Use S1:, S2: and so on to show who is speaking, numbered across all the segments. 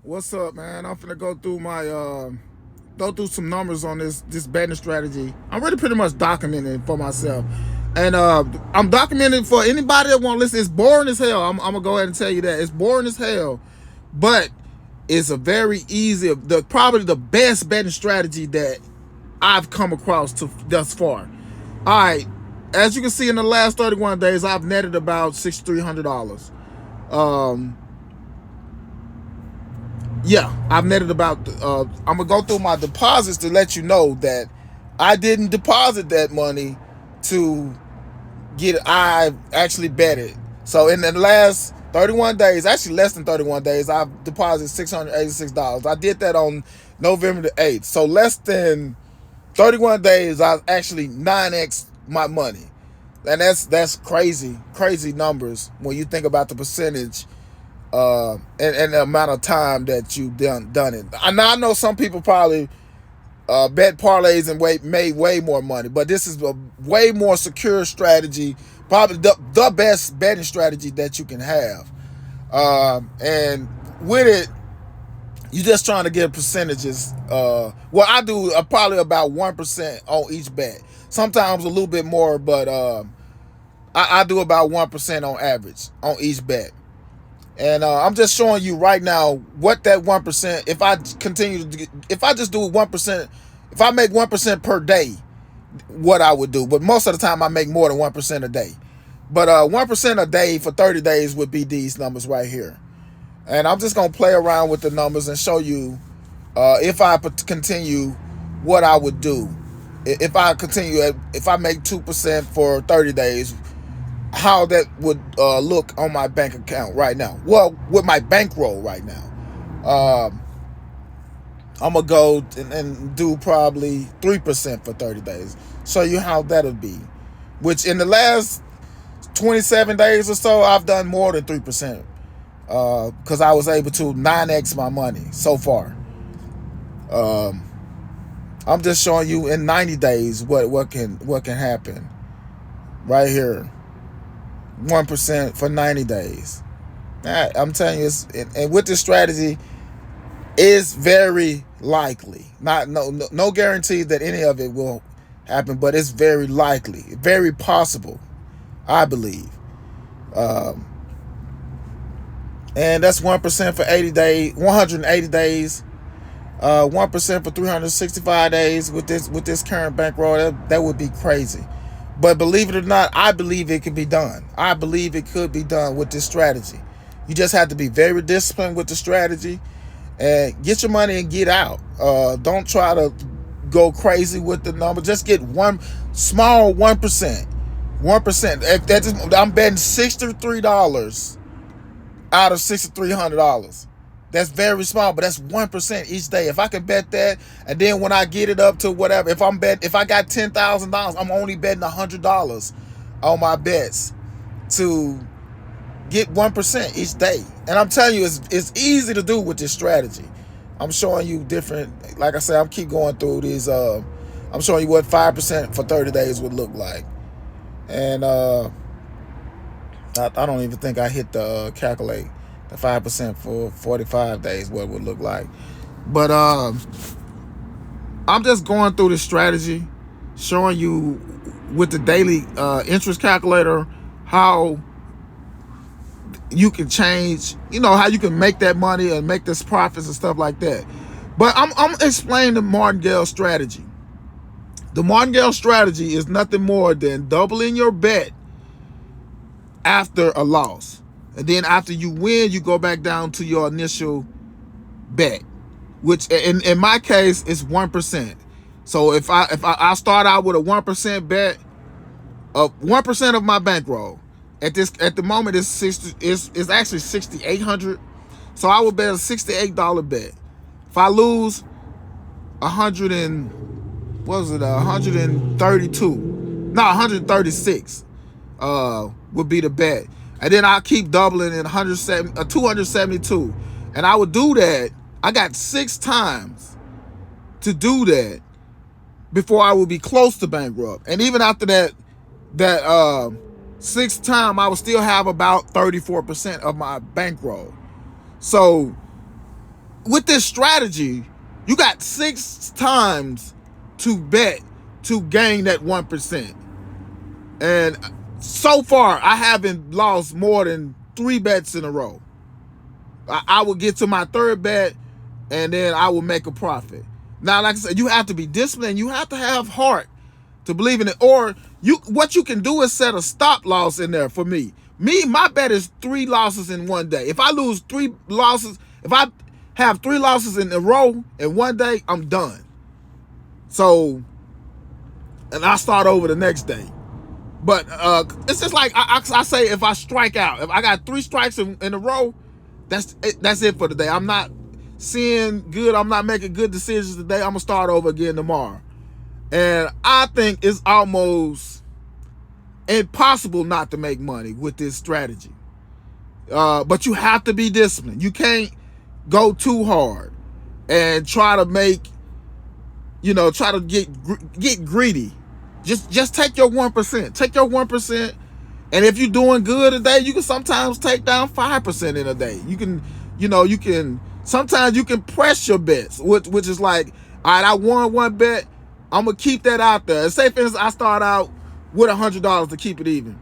S1: What's up, man? I'm finna go through some numbers on this betting strategy. I'm really pretty much documenting for myself, and I'm documenting for anybody that want to listen. It's boring as hell. I'm gonna go ahead and tell you that it's boring as hell, but it's a very easy, probably the best betting strategy that I've come across thus far. All right, as you can see in the last 31 days, I've netted about $6,300. Um, Yeah, I've netted about. I'm gonna go through my deposits to let you know that I didn't deposit that money to get. I actually bet it. So in the last 31 days, actually less than 31 days, I've deposited $686. I did that on November the 8th. So less than 31 days, I actually 9x my money, and that's crazy numbers when you think about the percentage and the amount of time that you've done it. I know some people probably bet parlays and made way more money, but this is a way more secure strategy, probably the best betting strategy that you can have. And with it, you're just trying to get percentages. Well, I do probably about 1% on each bet. Sometimes a little bit more, but I do about 1% on average on each bet. And I'm just showing you right now what that 1%. If I if I just do 1%, if I make 1% per day, what I would do. But most of the time, I make more than 1% a day. But 1% a day for 30 days would be these numbers right here. And I'm just gonna play around with the numbers and show you if I continue what I would do. If I continue, if I make 2% for 30 days, how that would look on my bank account right now. Well, with my bankroll right now. I'm going to go and do probably 3% for 30 days. Show you how that'll be. Which in the last 27 days or so, I've done more than 3%. Because I was able to 9x my money so far. I'm just showing you in 90 days what can happen. Right here. 1% for 90 days. I'm telling you, and with this strategy, is very likely. No guarantee that any of it will happen, but it's very likely, very possible, I believe. And that's 1% for 80 days, 180 days, 1% for 365 days with this current bankroll. That would be crazy. But believe it or not, I believe it can be done. I believe it could be done with this strategy. You just have to be very disciplined with the strategy and get your money and get out. Don't try to go crazy with the number. Just get one small 1%. 1%. If that is, I'm betting $63 out of $6,300. That's very small, but that's 1% each day. If I can bet that, and then when I get it up to whatever, if I got $10,000, I'm only betting $100 on my bets to get 1% each day. And I'm telling you, it's easy to do with this strategy. I'm showing you different. Like I said, I'm keep going through these. I'm showing you what 5% for 30 days would look like, and I don't even think I hit the calculate the 5% for 45 days, what it would look like. But I'm just going through the strategy, showing you with the daily interest calculator how you can change, how you can make that money and make this profits and stuff like that. But I'm explaining the Martingale strategy. The Martingale strategy is nothing more than doubling your bet after a loss. And then after you win, you go back down to your initial bet, which in my case is 1%. So if I start out with a 1% bet of 1% of my bankroll, at the moment it's actually 6,800. So I would bet a $68 bet. If I lose 100 and what was it 132? No, 136 would be the bet. And then I keep doubling in 272. And I would do that. I got 6 times to do that before I would be close to bankrupt. And even after that 6th time, I would still have about 34% of my bankroll. So with this strategy, you got 6 times to bet to gain that 1%. And so far, I haven't lost more than 3 bets in a row. I will get to my 3rd bet, and then I will make a profit. Now, like I said, you have to be disciplined. You have to have heart to believe in it. Or what you can do is set a stop loss in there for me. My bet is 3 losses in one day. If I lose 3 losses, if I have 3 losses in a row in one day, I'm done. So, and I start over the next day. But it's just like I say, if I strike out, if I got 3 strikes in a row, that's it for the day. I'm not seeing good. I'm not making good decisions today. I'm gonna start over again tomorrow. And I think it's almost impossible not to make money with this strategy. But you have to be disciplined. You can't go too hard and try to get greedy. Just take your 1%. Take your 1%. And if you're doing good today, you can sometimes take down 5% in a day. Sometimes you can press your bets, which is like, all right, I won 1 bet, I'm gonna keep that out there. And say for instance, I start out with $100 to keep it even.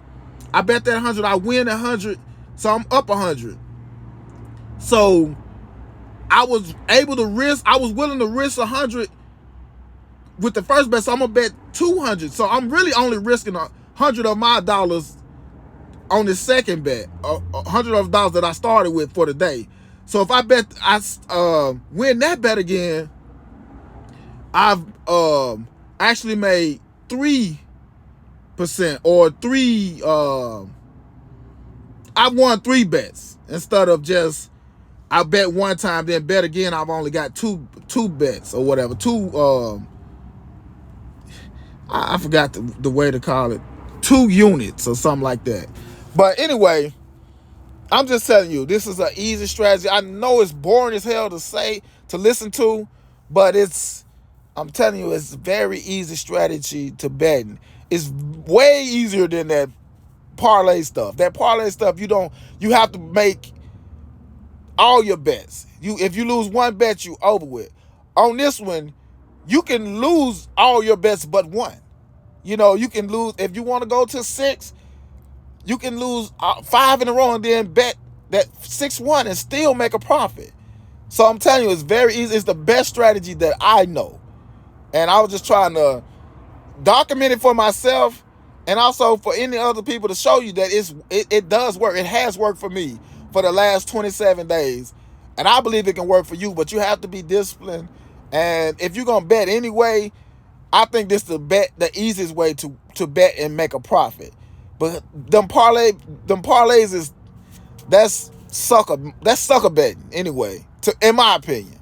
S1: I bet that 100, I win 100, so I'm up 100. So I was willing to risk 100 with the first bet, so I'm gonna bet 200. So I'm really only risking 100 of my dollars on the second bet, $100 of dollars that I started with for the day. So if I bet I win that bet again, I've actually made 3% or 3. I won 3 bets instead of just I bet one time then bet again. I've only got two bets or whatever. I forgot the way to call it. 2 units or something like that. But anyway, I'm just telling you, this is an easy strategy. I know it's boring as hell to listen to, but I'm telling you, it's a very easy strategy to bet. It's way easier than that parlay stuff. That parlay stuff, you have to make all your bets. If you lose 1 bet, you over with. On this one, you can lose all your bets but 1. You can lose, if you want to go to 6, you can lose 5 in a row and then bet that 6-1 and still make a profit. So I'm telling you, it's very easy. It's the best strategy that I know. And I was just trying to document it for myself and also for any other people to show you that it does work. It has worked for me for the last 27 days. And I believe it can work for you, but you have to be disciplined. And if you're going to bet anyway, I think this is the easiest way to bet and make a profit. But them parlays that's sucker betting anyway, in my opinion.